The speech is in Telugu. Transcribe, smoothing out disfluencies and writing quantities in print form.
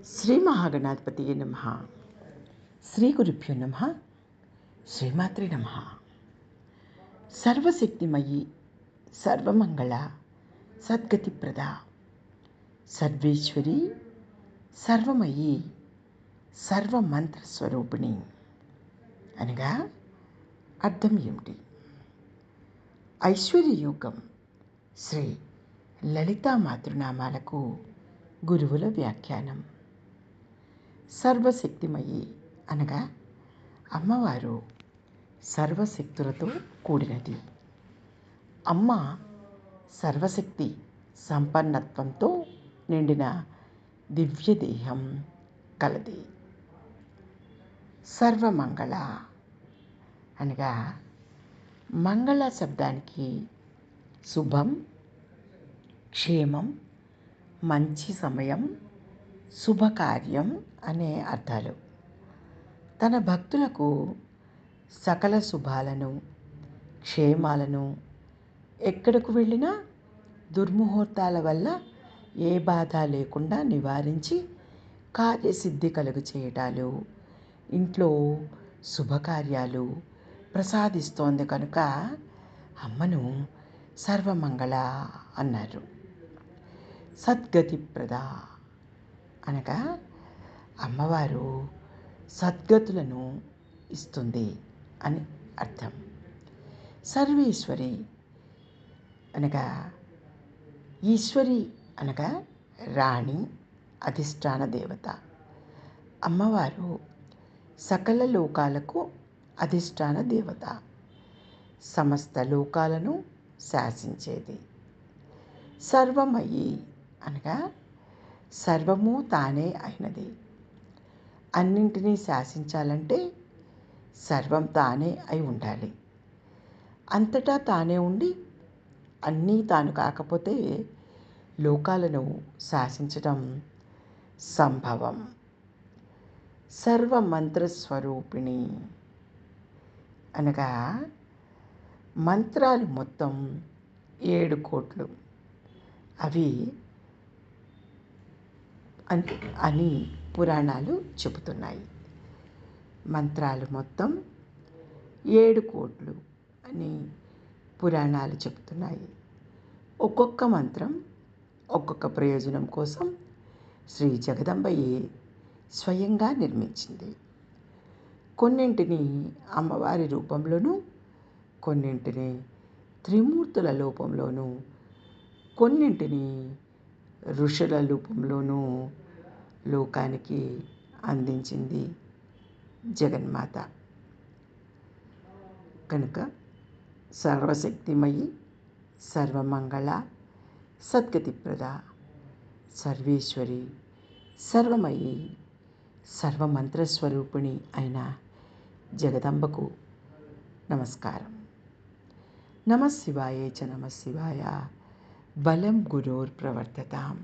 శ్రీ మహాగణాధిపతియే నమః. శ్రీ గురుభ్యో నమః. శ్రీమాత్రే నమః. సర్వశక్తిమయి, సర్వమంగళ, సద్గతిప్రద, సర్వేశ్వరి, సర్వమయి, సర్వమంత్రస్వరూపిణి అనగా అర్థం ఏమిటి? ఐశ్వర్యయోగం శ్రీ లలితా మాతృనామాలకు గురువుల వ్యాఖ్యానం. సర్వశక్తిమయి అనగా అమ్మవారు సర్వశక్తులతో కూడినది. అమ్మ సర్వశక్తి సంపన్నత్వంతో నిండిన దివ్యదేహం కలది. సర్వమంగళ అనగా మంగళ శబ్దానికి శుభం, క్షేమం, మంచి సమయం, శుభకార్యం అనే అర్థాలు. తన భక్తులకు సకల శుభాలను, క్షేమాలను, ఎక్కడకు వెళ్ళినా దుర్ముహూర్తాల వల్ల ఏ బాధ లేకుండా నివారించి కార్యసిద్ధి కలుగు చేయటాలు, ఇంట్లో శుభకార్యాలు ప్రసాదిస్తోంది కనుక అమ్మను సర్వమంగళ అన్నారు. సద్గతిప్రద అనగా అమ్మవారు సద్గతులను ఇస్తుంది అని అర్థం. సర్వేశ్వరి అనగా ఈశ్వరి అనగా రాణి, అధిష్టాన దేవత. అమ్మవారు సకల లోకాలకు అధిష్టాన దేవత, సమస్త లోకాలను శాసించేది. సర్వమయి అనగా సర్వము తానే అయినది. అన్నింటినీ శాసించాలంటే సర్వం తానే అయి ఉండాలి. అంతటా తానే ఉండి అన్నీ తాను కాకపోతే లోకాలను శాసించడం సంభవం. సర్వమంత్రస్వరూపిణి అనగా మంత్రాలు మొత్తం 7 కోట్లు అవి అని పురాణాలు చెబుతున్నాయి. మంత్రాలు మొత్తం 7 కోట్లు అని పురాణాలు చెబుతున్నాయి. ఒక్కొక్క మంత్రం ఒక్కొక్క ప్రయోజనం కోసం శ్రీ జగదంబయే స్వయంగా నిర్మించింది. కొన్నింటిని అమ్మవారి రూపంలోనూ, కొన్నింటిని త్రిమూర్తుల రూపంలోనూ, కొన్నింటిని ఋషుల రూపంలోనూ లోకానికి అందించింది జగన్మాత. కనుక సర్వశక్తిమయి, సర్వమంగళ, సద్గతిప్రద, సర్వేశ్వరి, సర్వమయి, సర్వమంత్రస్వరూపిణి అయిన జగదంబకు నమస్కారం. నమః శివాయ చ నమః శివాయ. బలం గురోర్ప్రవర్తతాం.